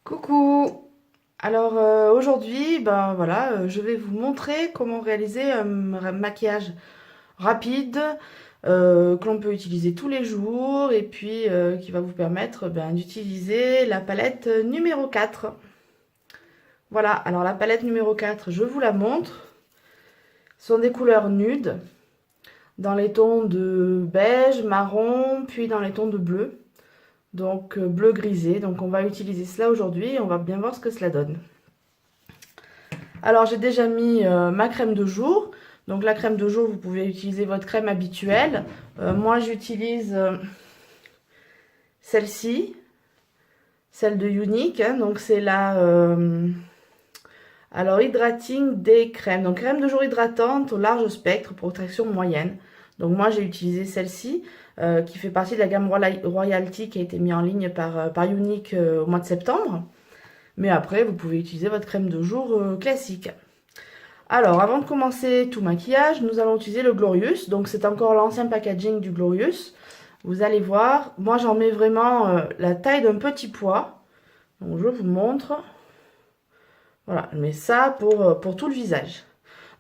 Coucou! Alors aujourd'hui, ben voilà, je vais vous montrer comment réaliser un maquillage rapide que l'on peut utiliser tous les jours et puis qui va vous permettre d'utiliser la palette numéro 4. Voilà, alors la palette numéro 4, je vous la montre. Ce sont des couleurs nudes dans les tons de beige, marron, puis dans les tons de bleu. Donc bleu grisé. Donc on va utiliser cela aujourd'hui et on va bien voir ce que cela donne. Alors j'ai déjà mis ma crème de jour. Donc la crème de jour, vous pouvez utiliser votre crème habituelle. Moi j'utilise celle-ci, celle de Unique. Hein, donc c'est la alors Hydrating Day Crème. Donc crème de jour hydratante au large spectre, protection moyenne. Donc moi j'ai utilisé celle-ci qui fait partie de la gamme Royalty qui a été mise en ligne par Unique au mois de septembre. Mais après vous pouvez utiliser votre crème de jour classique. Alors, avant de commencer tout maquillage, nous allons utiliser le Glorious. Donc, c'est encore l'ancien packaging du Glorious. Vous allez voir, moi j'en mets vraiment la taille d'un petit pois. Donc, je vous montre. Voilà, je mets ça pour tout le visage.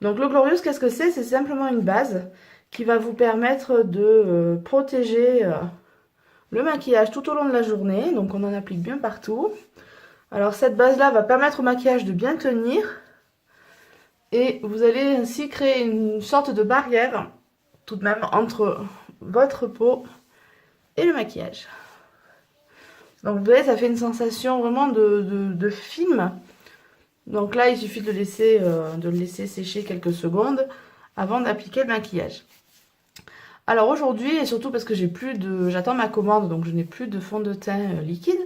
Donc, le Glorious, qu'est-ce que c'est? C'est simplement une base qui va vous permettre de protéger le maquillage tout au long de la journée. Donc, on en applique bien partout. Alors, cette base-là va permettre au maquillage de bien tenir. Et vous allez ainsi créer une sorte de barrière, tout de même, entre votre peau et le maquillage. Donc vous voyez, ça fait une sensation vraiment de film. Donc là, il suffit de le laisser sécher quelques secondes avant d'appliquer le maquillage. Alors aujourd'hui, et surtout parce que j'attends ma commande, donc je n'ai plus de fond de teint liquide,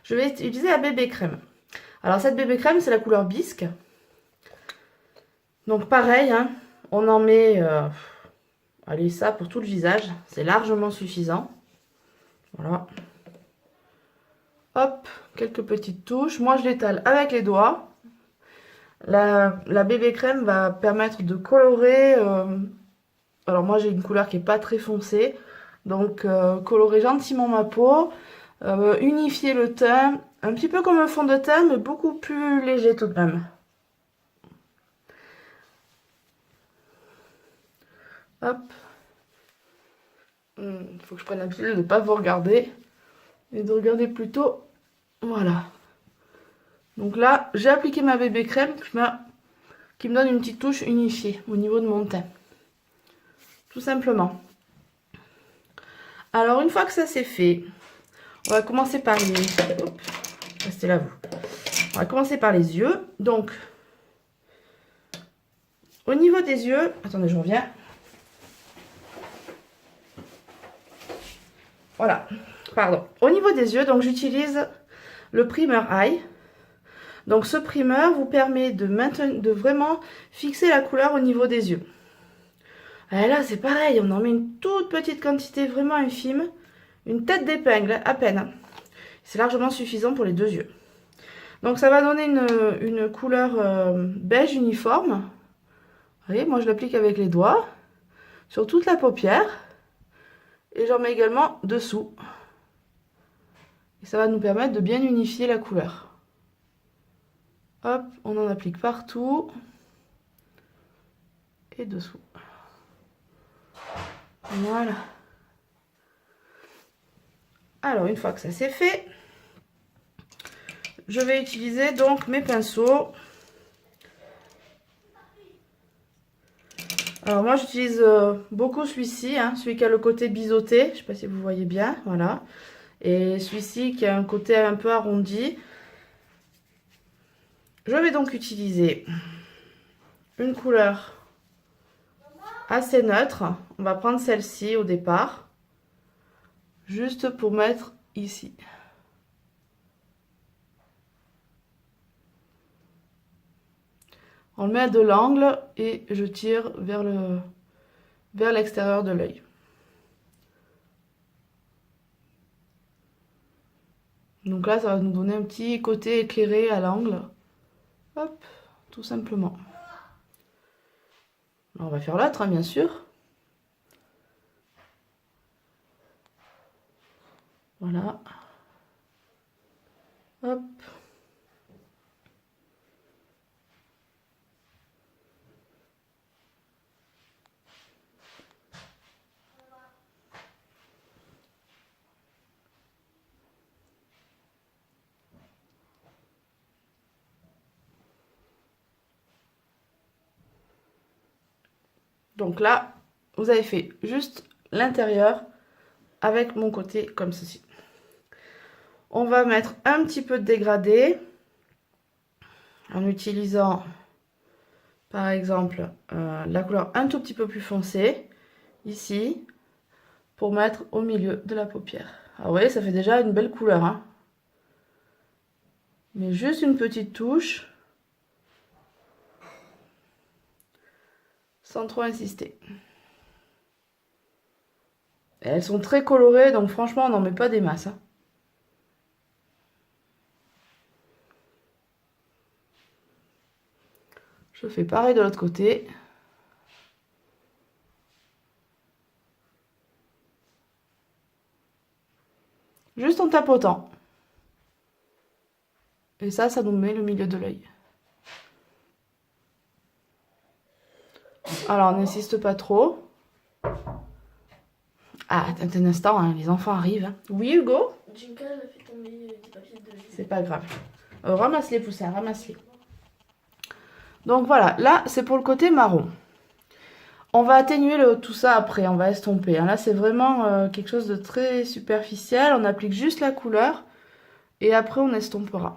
je vais utiliser la bébé crème. Alors cette bébé crème, c'est la couleur bisque. Donc pareil, hein, on en met, allez, ça pour tout le visage, c'est largement suffisant. Voilà. Hop, quelques petites touches. Moi, je l'étale avec les doigts. La bébé crème va permettre de colorer. Alors moi, j'ai une couleur qui n'est pas très foncée. Donc, colorer gentiment ma peau. Unifier le teint. Un petit peu comme un fond de teint, mais beaucoup plus léger tout de même. Hop. Il faut que je prenne l'habitude de ne pas vous regarder. Et de regarder plutôt. Voilà. Donc là, j'ai appliqué ma bébé crème qui me donne une petite touche unifiée au niveau de mon teint. Tout simplement. Alors, une fois que ça c'est fait, on va commencer par les... Hop, restez là vous. On va commencer par les yeux. Donc, au niveau des yeux... Attendez, je reviens. Voilà. Pardon. Au niveau des yeux, donc j'utilise le primer eye. Donc, ce primer vous permet de vraiment fixer la couleur au niveau des yeux. Et là, c'est pareil. On en met une toute petite quantité, vraiment infime. Une tête d'épingle, à peine. C'est largement suffisant pour les deux yeux. Donc ça va donner une couleur beige uniforme. Vous voyez, moi je l'applique avec les doigts sur toute la paupière. Et j'en mets également dessous. Et ça va nous permettre de bien unifier la couleur. Hop, on en applique partout. Et dessous. Voilà. Alors une fois que ça c'est fait, je vais utiliser donc mes pinceaux. Alors moi j'utilise beaucoup celui-ci, hein, celui qui a le côté biseauté, je ne sais pas si vous voyez bien, voilà. Et celui-ci qui a un côté un peu arrondi. Je vais donc utiliser une couleur assez neutre. On va prendre celle-ci au départ, juste pour mettre ici. On le met de l'angle et je tire vers l'extérieur de l'œil. Donc là, ça va nous donner un petit côté éclairé à l'angle. Hop, tout simplement. On va faire l'autre, hein, bien sûr. Voilà. Hop. Donc là, vous avez fait juste l'intérieur avec mon côté comme ceci. On va mettre un petit peu de dégradé en utilisant par exemple la couleur un tout petit peu plus foncée ici pour mettre au milieu de la paupière. Ah ouais, ça fait déjà une belle couleur, hein. Mais juste une petite touche sans trop insister. Et elles sont très colorées, donc franchement on n'en met pas des masses, hein. Je fais pareil de l'autre côté. Juste en tapotant. Et ça nous met le milieu de l'œil. Alors, n'insiste pas trop. Ah, attends un instant, hein, les enfants arrivent. Hein. Oui, Hugo? Jinka, elle a fait tomber des papiers de... C'est pas grave. Ramasse-les, poussins, ramasse-les. Donc voilà, là, c'est pour le côté marron. On va atténuer tout ça après, on va estomper. Hein. Là, c'est vraiment quelque chose de très superficiel. On applique juste la couleur et après, on estompera.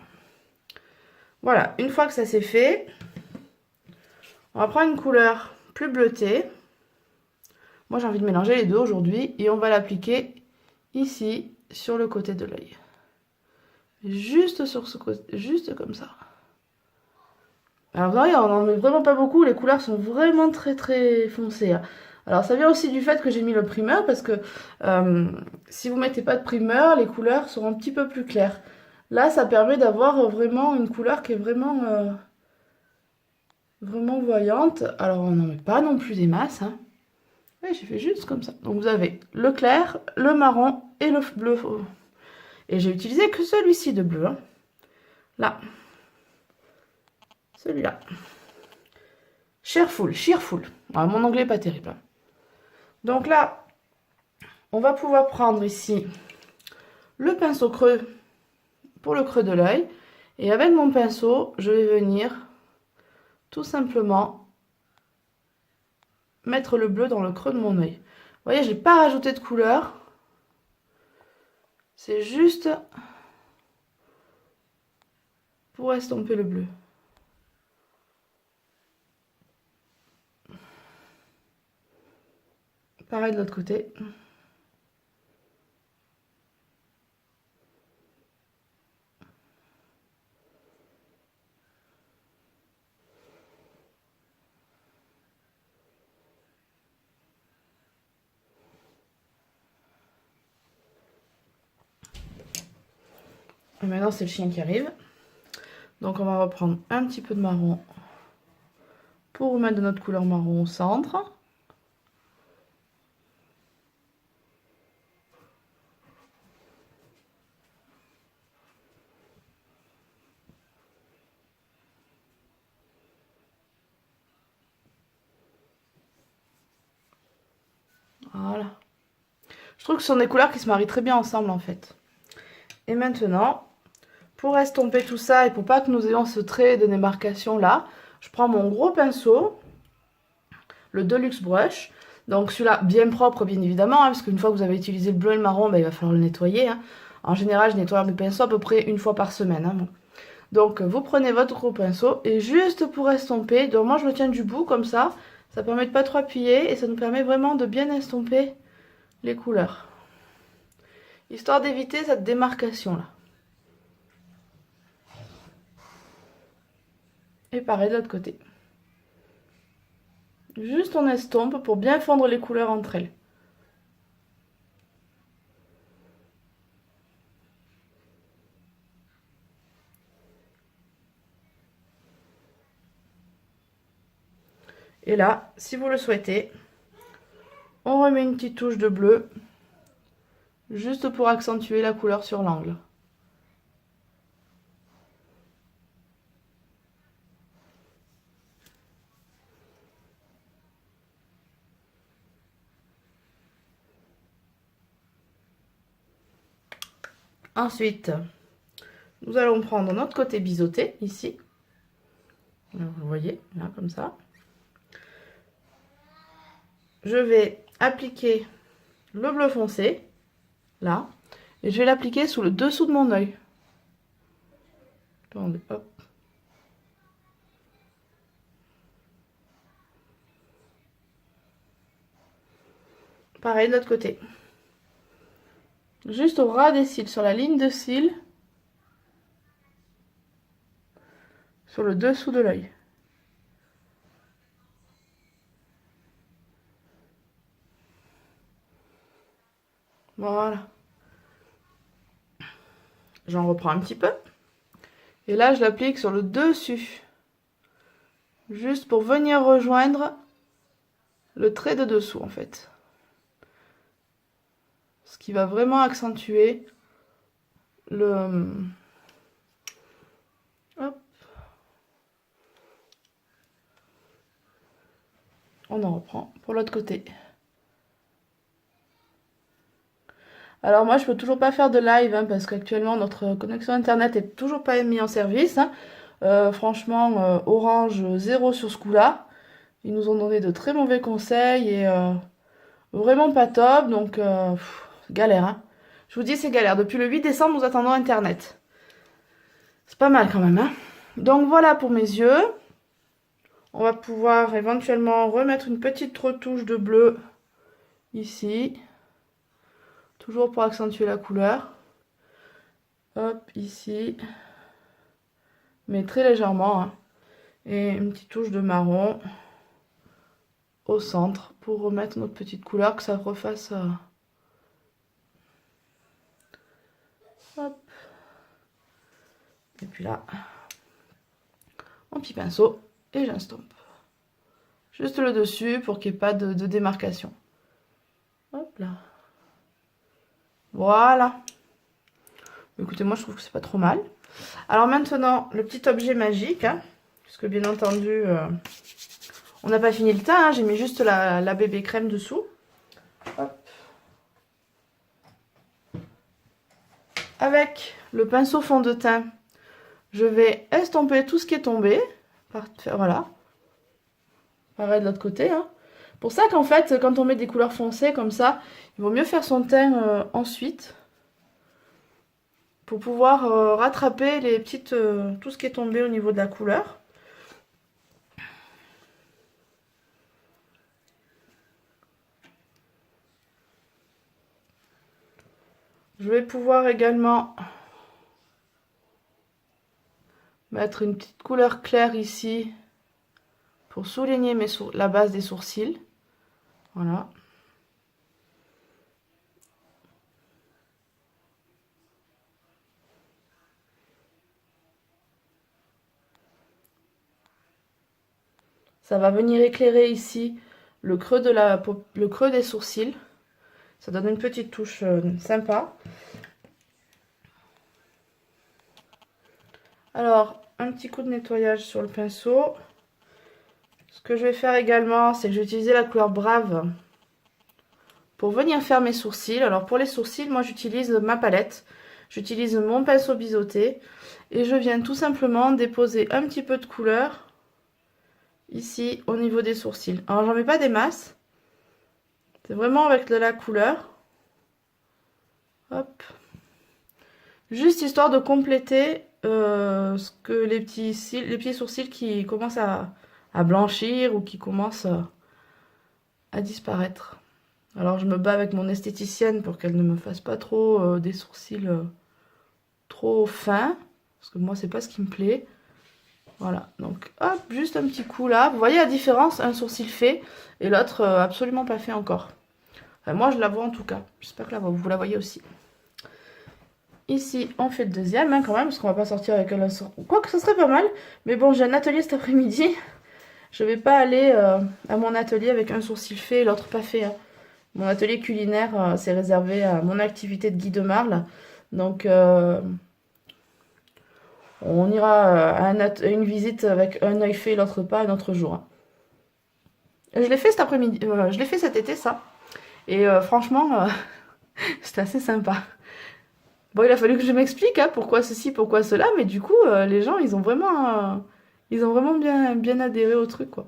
Voilà, une fois que ça c'est fait, on va prendre une couleur plus bleutée. Moi, j'ai envie de mélanger les deux aujourd'hui et on va l'appliquer ici, sur le côté de l'œil. Juste sur ce côté, juste comme ça. Alors vous voyez, on n'en met vraiment pas beaucoup, les couleurs sont vraiment très foncées. Hein. Alors ça vient aussi du fait que j'ai mis le primeur, parce que si vous mettez pas de primeur, les couleurs seront un petit peu plus claires. Là, ça permet d'avoir vraiment une couleur qui est vraiment voyante. Alors on n'en met pas non plus des masses. Hein. Ouais, j'ai fait juste comme ça. Donc vous avez le clair, le marron et le bleu. Et j'ai utilisé que celui-ci de bleu. Hein. Là. Celui-là. Cheerful. Alors, mon anglais n'est pas terrible. Hein. Donc là, on va pouvoir prendre ici le pinceau creux pour le creux de l'œil. Et avec mon pinceau, je vais venir tout simplement mettre le bleu dans le creux de mon œil. Vous voyez, je n'ai pas rajouté de couleur. C'est juste pour estomper le bleu. Pareil de l'autre côté. Et maintenant, c'est le chien qui arrive. Donc, on va reprendre un petit peu de marron pour remettre de notre couleur marron au centre. Voilà. Je trouve que ce sont des couleurs qui se marient très bien ensemble en fait. Et maintenant, pour estomper tout ça et pour pas que nous ayons ce trait de démarcation là, je prends mon gros pinceau, le Deluxe Brush. Donc celui-là bien propre bien évidemment, hein, parce qu'une fois que vous avez utilisé le bleu et le marron, ben, il va falloir le nettoyer. Hein. En général, je nettoie mes pinceaux à peu près une fois par semaine. Hein, bon. Donc vous prenez votre gros pinceau et juste pour estomper, donc moi je le tiens du bout comme ça permet de pas trop appuyer et ça nous permet vraiment de bien estomper les couleurs. Histoire d'éviter cette démarcation là. Et pareil de l'autre côté. Juste on estompe pour bien fondre les couleurs entre elles. Et là, si vous le souhaitez, on remet une petite touche de bleu, juste pour accentuer la couleur sur l'angle. Ensuite, nous allons prendre notre côté biseauté, ici. Vous voyez, là, comme ça. je vais appliquer le bleu foncé, là, et je vais l'appliquer sous le dessous de mon œil. Attendez, hop. Pareil de l'autre côté. Juste au ras des cils, sur la ligne de cils, sur le dessous de l'œil. Voilà. J'en reprends un petit peu. Et là, je l'applique sur le dessus. Juste pour venir rejoindre le trait de dessous, en fait. Ce qui va vraiment accentuer le... Hop. On en reprend pour l'autre côté. Alors moi, je peux toujours pas faire de live hein, parce qu'actuellement, notre connexion internet est toujours pas mise en service. Hein. Franchement, Orange, zéro sur ce coup-là. Ils nous ont donné de très mauvais conseils et vraiment pas top. Donc, galère. Hein. Je vous dis, c'est galère. Depuis le 8 décembre, nous attendons internet. C'est pas mal quand même. Hein. Donc voilà pour mes yeux. On va pouvoir éventuellement remettre une petite retouche de bleu ici. Toujours pour accentuer la couleur. Hop, ici. Mais très légèrement. Hein. Et une petite touche de marron au centre pour remettre notre petite couleur, que ça refasse... Hop. Et puis là, mon petit pinceau et j'estompe. Juste le dessus pour qu'il n'y ait pas de démarcation. Hop là. Voilà. Écoutez, moi je trouve que c'est pas trop mal. Alors maintenant, le petit objet magique, hein, puisque bien entendu, on n'a pas fini le teint, hein, j'ai mis juste la bébé crème dessous. Hop. Avec le pinceau fond de teint, je vais estomper tout ce qui est tombé. Voilà. Pareil de l'autre côté. Hein. Pour ça qu'en fait, quand on met des couleurs foncées comme ça, il vaut mieux faire son teint ensuite. Pour pouvoir rattraper les petites, tout ce qui est tombé au niveau de la couleur. Je vais pouvoir également mettre une petite couleur claire ici pour souligner la base des sourcils. Voilà. Ça va venir éclairer ici le creux des sourcils. Ça donne une petite touche sympa. Alors, un petit coup de nettoyage sur le pinceau. Ce que je vais faire également, c'est que je vais utiliser la couleur Brave pour venir faire mes sourcils. Alors, pour les sourcils, moi, j'utilise ma palette. J'utilise mon pinceau biseauté. Et je viens tout simplement déposer un petit peu de couleur ici, au niveau des sourcils. Alors, j'en mets pas des masses. C'est vraiment avec de la couleur. Hop. Juste histoire de compléter ce que les petits sourcils qui commencent à blanchir ou qui commencent à disparaître. Alors je me bats avec mon esthéticienne pour qu'elle ne me fasse pas trop des sourcils trop fins. Parce que moi c'est pas ce qui me plaît. Voilà, donc hop, juste un petit coup là. Vous voyez la différence, un sourcil fait et l'autre absolument pas fait encore. Enfin, moi je la vois en tout cas, j'espère que vous la voyez aussi. Ici on fait le deuxième hein, quand même, parce qu'on va pas sortir avec un lanceur. Quoique ce serait pas mal, mais bon j'ai un atelier cet après-midi. Je vais pas aller à mon atelier avec un sourcil fait et l'autre pas fait. Hein. Mon atelier culinaire c'est réservé à mon activité de guide marle. Donc on ira à une visite avec un œil fait et l'autre pas un autre jour. Hein. Je l'ai fait cet après-midi, je l'ai fait cet été ça. Et franchement, c'était assez sympa. Bon, il a fallu que je m'explique hein, pourquoi ceci, pourquoi cela, mais du coup, les gens, ils ont vraiment bien adhéré au truc, quoi.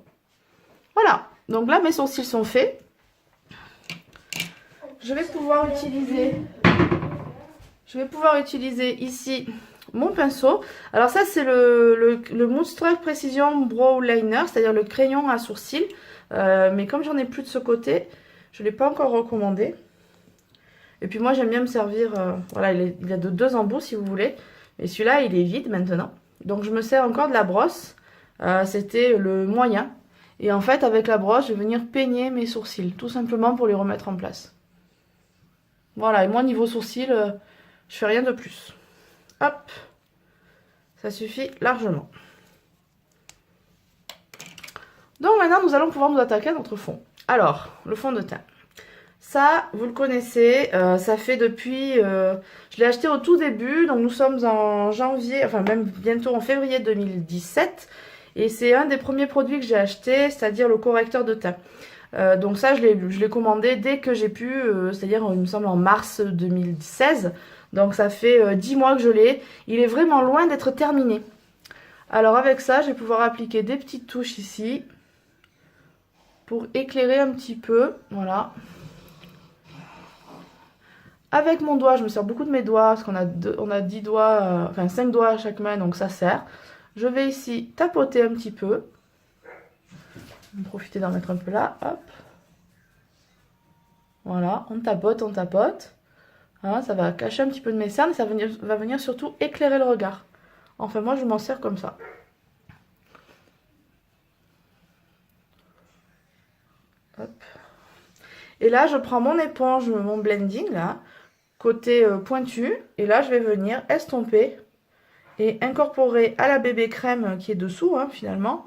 Voilà, donc là, mes sourcils sont faits. je vais pouvoir utiliser ici mon pinceau. Alors ça c'est le Moonstruck Precision Brow Liner, c'est-à-dire le crayon à sourcils. Mais comme j'en ai plus de ce côté, je ne l'ai pas encore recommandé. Et puis moi j'aime bien me servir, voilà, il a de 2 embouts si vous voulez. Et celui-là il est vide maintenant. Donc je me sers encore de la brosse. C'était le moyen. Et en fait avec la brosse je vais venir peigner mes sourcils. Tout simplement pour les remettre en place. Voilà, et moi niveau sourcils, je fais rien de plus. Hop, ça suffit largement. Donc maintenant nous allons pouvoir nous attaquer à notre fond. Alors, le fond de teint. Ça, vous le connaissez, ça fait depuis... je l'ai acheté au tout début, donc nous sommes en janvier, enfin même bientôt en février 2017. Et c'est un des premiers produits que j'ai acheté, c'est-à-dire le correcteur de teint. Donc ça, je l'ai commandé dès que j'ai pu, c'est-à-dire il me semble en mars 2016. Donc ça fait 10 mois que je l'ai. Il est vraiment loin d'être terminé. Alors avec ça, je vais pouvoir appliquer des petites touches ici. Pour éclairer un petit peu, voilà. Avec mon doigt, je me sers beaucoup de mes doigts, parce on a 10 doigts, enfin 5 doigts à chaque main, donc ça sert. Je vais ici tapoter un petit peu. Je vais profiter d'en mettre un peu là, hop. Voilà, on tapote, on tapote. Hein, ça va cacher un petit peu de mes cernes, et ça va venir surtout éclairer le regard. Enfin, moi, je m'en sers comme ça. Hop. Et là, je prends mon éponge, mon blending, là, côté pointu. Et là, je vais venir estomper et incorporer à la bébé crème qui est dessous, hein, finalement,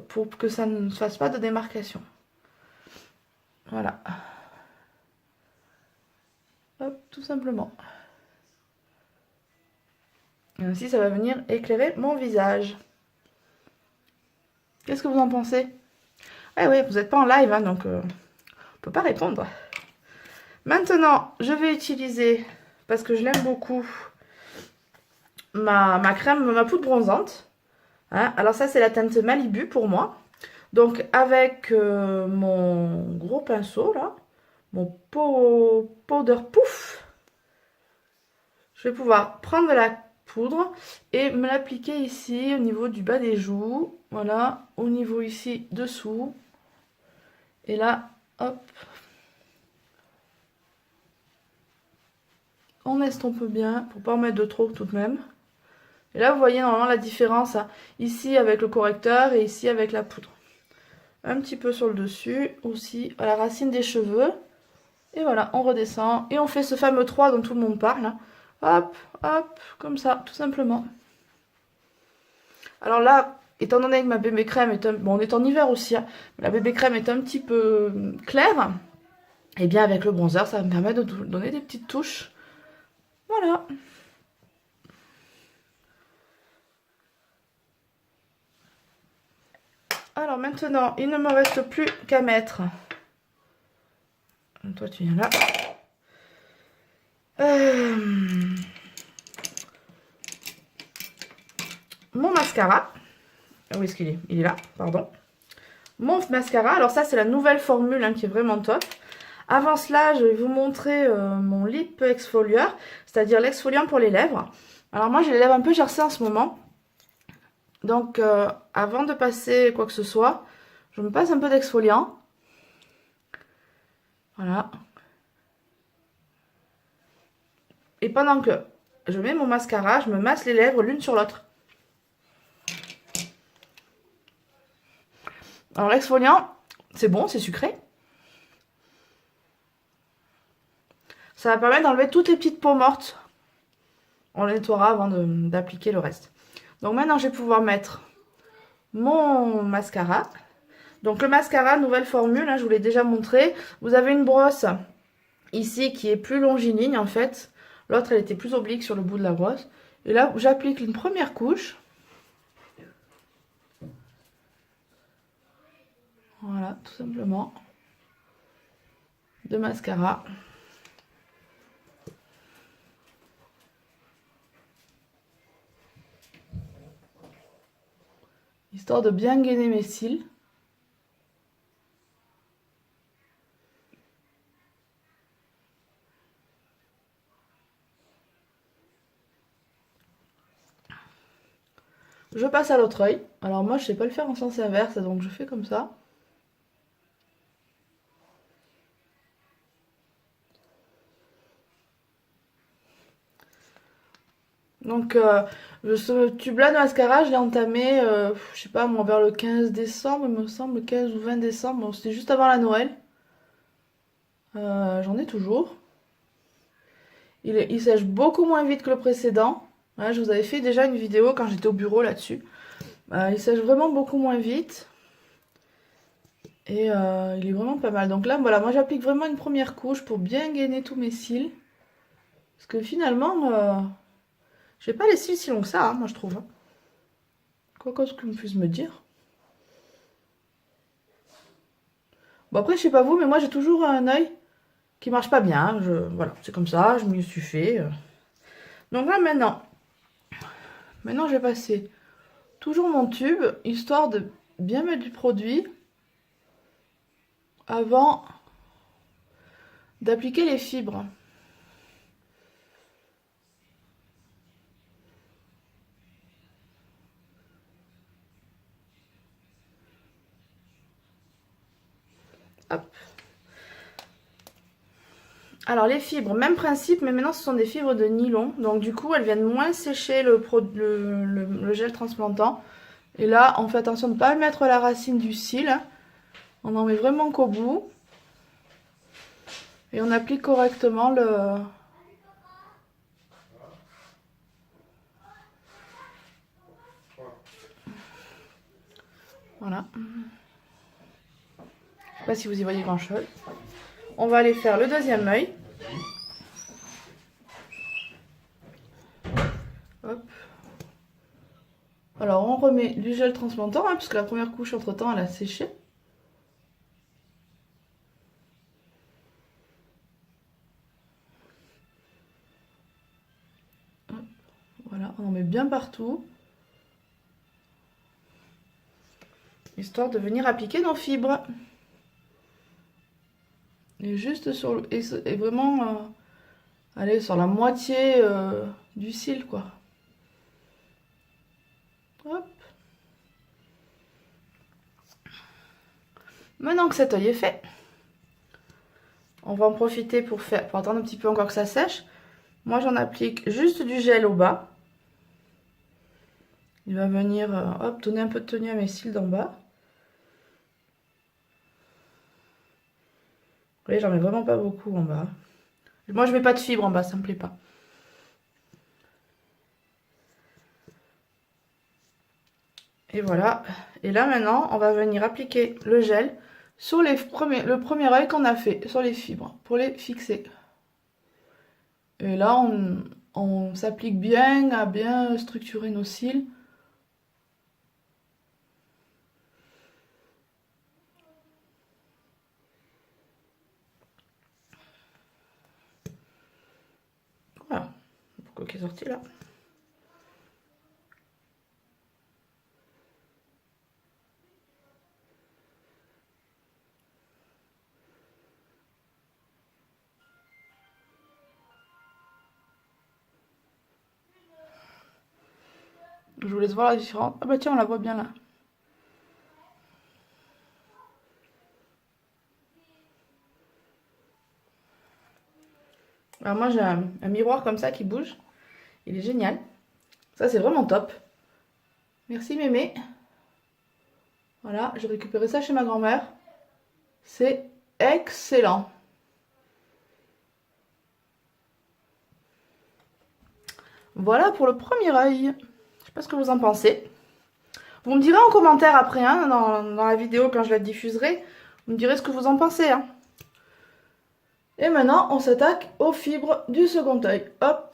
pour que ça ne fasse pas de démarcation. Voilà. Hop, tout simplement. Et ainsi, ça va venir éclairer mon visage. Qu'est-ce que vous en pensez? Eh oui, vous n'êtes pas en live, hein, donc on peut pas répondre. Maintenant, je vais utiliser, parce que je l'aime beaucoup, ma crème, ma poudre bronzante. Hein, alors ça, c'est la teinte Malibu pour moi. Donc avec mon gros pinceau, là, mon powder pouf, je vais pouvoir prendre de la poudre et me l'appliquer ici au niveau du bas des joues. Voilà, au niveau ici dessous. Et là, hop. On estompe bien pour pas en mettre de trop tout de même. Et là, vous voyez normalement la différence, hein, ici avec le correcteur et ici avec la poudre. Un petit peu sur le dessus, aussi à la racine des cheveux. Et voilà, on redescend et on fait ce fameux 3 dont tout le monde parle. Hein. Hop, hop, comme ça, tout simplement. Alors là, étant donné que ma bébé crème est bon, on est en hiver aussi, hein, mais la bébé crème est un petit peu claire, et bien avec le bronzer, ça va me permettre de donner des petites touches. Voilà. Alors maintenant, il ne me reste plus qu'à mettre. Toi, tu viens là. Mon mascara. Où est-ce qu'il est? Il est là, pardon. Mon mascara. Alors ça, c'est la nouvelle formule hein, qui est vraiment top. Avant cela, je vais vous montrer mon lip exfoliant, c'est-à-dire l'exfoliant pour les lèvres. Alors moi, j'ai les lèvres un peu gercées en ce moment. Donc, avant de passer quoi que ce soit, je me passe un peu d'exfoliant. Voilà. Et pendant que je mets mon mascara, je me masse les lèvres l'une sur l'autre. Alors l'exfoliant, c'est bon, c'est sucré. Ça va permettre d'enlever toutes les petites peaux mortes. On les nettoiera avant d'appliquer le reste. Donc maintenant, je vais pouvoir mettre mon mascara. Donc le mascara, nouvelle formule, hein, je vous l'ai déjà montré. Vous avez une brosse ici qui est plus longiligne en fait. L'autre, elle était plus oblique sur le bout de la brosse. Et là, j'applique une première couche. Voilà, tout simplement. De mascara. Histoire de bien gainer mes cils. je passe à l'autre œil. Alors moi, je sais pas le faire en sens inverse, donc je fais comme ça. Donc, ce tube-là de mascara, je l'ai entamé, je sais pas, moi, vers le 15 décembre, il me semble, 15 ou 20 décembre. Bon, c'était juste avant la Noël. J'en ai toujours. Il sèche beaucoup moins vite que le précédent. Ouais, je vous avais fait déjà une vidéo quand j'étais au bureau là-dessus. Il sèche vraiment beaucoup moins vite. Et il est vraiment pas mal. Donc là, voilà, moi j'applique vraiment une première couche pour bien gainer tous mes cils. Parce que finalement, j'ai pas les cils si longs que ça, hein, moi je trouve. Quoi que ce qu'on puisse me dire. Bon après, je sais pas vous, mais moi j'ai toujours un œil qui marche pas bien. Voilà, c'est comme ça, je m'y suis fait. Donc là maintenant je vais passer toujours mon tube, histoire de bien mettre du produit avant d'appliquer les fibres. Hop. Alors les fibres, même principe, mais maintenant ce sont des fibres de nylon. Donc du coup, elles viennent moins sécher le gel transplantant. Et là, on fait attention de ne pas mettre la racine du cil. On en met vraiment qu'au bout. Et on applique correctement le... Voilà. Je sais pas si vous y voyez grand chose. On va aller faire le deuxième œil. Hop. Alors on remet du gel transplantant, hein, puisque la première couche entre temps elle a séché. Hop. Voilà, on en met bien partout. Histoire de venir appliquer nos fibres. Et juste sur le... Et vraiment aller sur la moitié du cil, quoi. Hop. Maintenant que cet œil est fait, on va en profiter pour attendre un petit peu encore que ça sèche. Moi j'en applique juste du gel au bas. Il va venir hop, donner un peu de tenue à mes cils d'en bas. Vous voyez, j'en mets vraiment pas beaucoup en bas. Moi je mets pas de fibres en bas, ça me plaît pas. Et voilà. Et là maintenant, on va venir appliquer le gel sur le premier œil qu'on a fait, sur les fibres, pour les fixer. Et là, on s'applique bien à bien structurer nos cils. Voilà. Pourquoi qui est sorti là? Je vous laisse voir la différence. Ah bah tiens, on la voit bien là. Alors moi j'ai un miroir comme ça qui bouge. Il est génial. Ça c'est vraiment top. Merci mémé. Voilà, j'ai récupéré ça chez ma grand-mère. C'est excellent. Voilà pour le premier œil. Je sais pas ce que vous en pensez. Vous me direz en commentaire après, hein, dans la vidéo quand je la diffuserai. Vous me direz ce que vous en pensez. Hein. Et maintenant, on s'attaque aux fibres du second œil. Hop.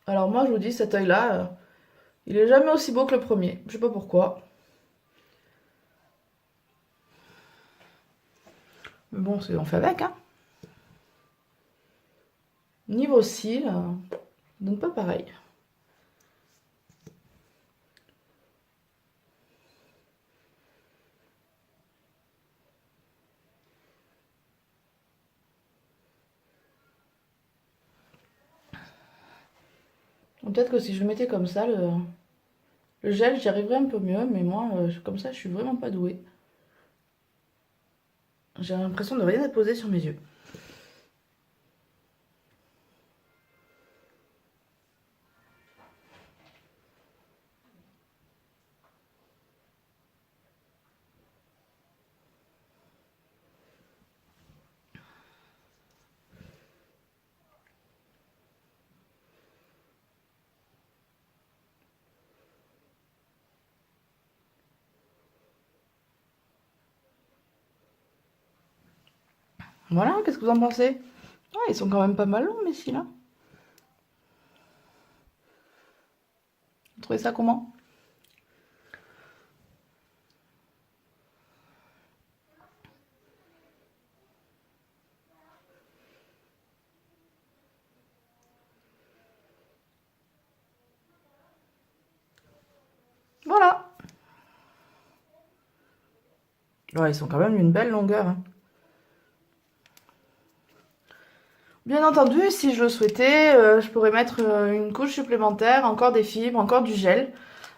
Alors moi, je vous dis, cet œil-là, il est jamais aussi beau que le premier. Je sais pas pourquoi. Mais bon, on fait avec, hein. Niveau cils, donc pas pareil. Peut-être que si je mettais comme ça, le gel, j'y arriverais un peu mieux, mais moi, comme ça, je suis vraiment pas douée. J'ai l'impression de rien déposer sur mes yeux. Voilà, qu'est-ce que vous en pensez? Ah, ils sont quand même pas mal longs, mes cils, là. Vous trouvez ça comment? Voilà. Ouais, ils sont quand même d'une belle longueur, hein. Bien entendu, si je le souhaitais, je pourrais mettre une couche supplémentaire, encore des fibres, encore du gel,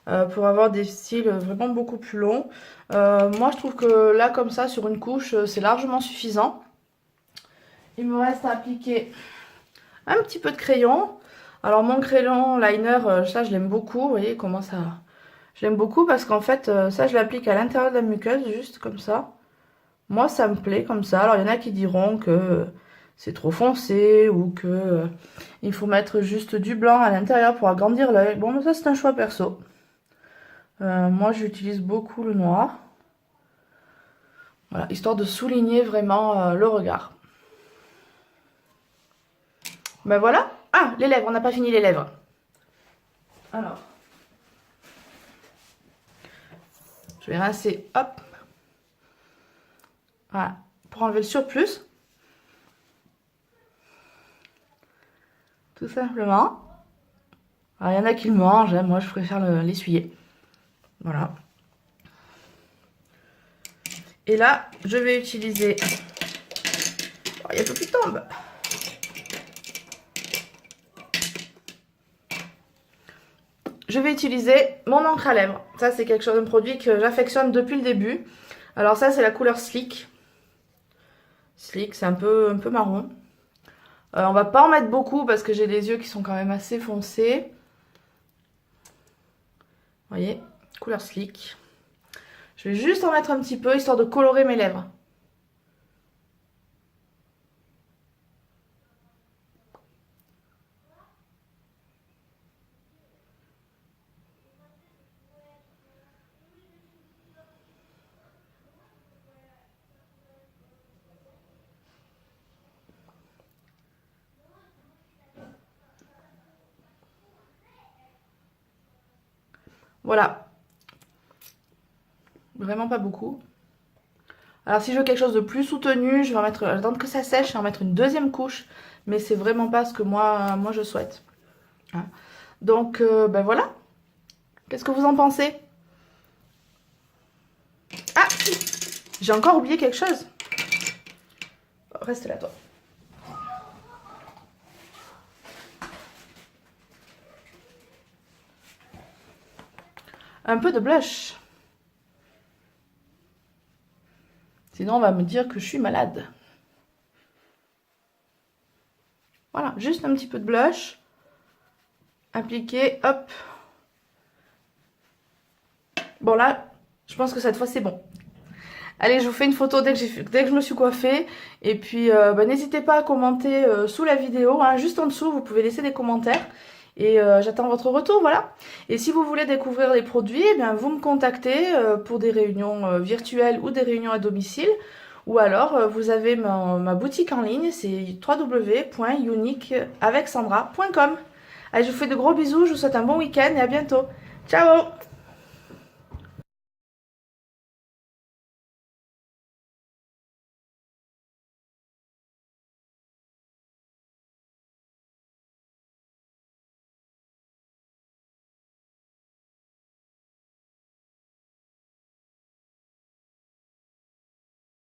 pour avoir des cils vraiment beaucoup plus longs. Moi, je trouve que là, comme ça, sur une couche, c'est largement suffisant. Il me reste à appliquer un petit peu de crayon. Alors, mon crayon liner, ça, je l'aime beaucoup. Vous voyez comment ça... Je l'aime beaucoup parce qu'en fait, ça, je l'applique à l'intérieur de la muqueuse, juste comme ça. Moi, ça me plaît comme ça. Alors, il y en a qui diront que c'est trop foncé ou que il faut mettre juste du blanc à l'intérieur pour agrandir l'œil. Bon, mais ça, c'est un choix perso. Moi, j'utilise beaucoup le noir. Voilà, histoire de souligner vraiment le regard. Ben voilà. Ah, les lèvres, on n'a pas fini les lèvres. Alors, je vais rincer, hop. Voilà, pour enlever le surplus. Tout simplement. Alors, il y en a qui le mangent, hein, moi je préfère l'essuyer. Voilà. Et là, je vais utiliser... Oh, il y a tout qui tombe. Je vais utiliser mon encre à lèvres. Ça, c'est quelque chose, un produit que j'affectionne depuis le début. Alors ça, c'est la couleur Sleek. Sleek, c'est un peu marron. On va pas en mettre beaucoup parce que j'ai les yeux qui sont quand même assez foncés. Vous voyez, couleur Sleek. Je vais juste en mettre un petit peu, histoire de colorer mes lèvres. Voilà. Vraiment pas beaucoup. Alors si je veux quelque chose de plus soutenu, je vais attendre que ça sèche et en mettre une deuxième couche. Mais c'est vraiment pas ce que moi je souhaite. Hein. Donc ben voilà. Qu'est-ce que vous en pensez? Ah si, j'ai encore oublié quelque chose. Reste là toi. Un peu de blush. Sinon, on va me dire que je suis malade. Voilà, juste un petit peu de blush. Appliqué, hop. Bon là, je pense que cette fois c'est bon. Allez, je vous fais une photo dès que je me suis coiffée. Et puis, n'hésitez pas à commenter sous la vidéo. Hein, juste en dessous, vous pouvez laisser des commentaires. Et j'attends votre retour, voilà. Et si vous voulez découvrir les produits, eh bien, vous me contactez pour des réunions virtuelles ou des réunions à domicile. Ou alors, vous avez ma boutique en ligne, c'est www.uniqueavecSandra.com. Allez, je vous fais de gros bisous, je vous souhaite un bon week-end et à bientôt. Ciao!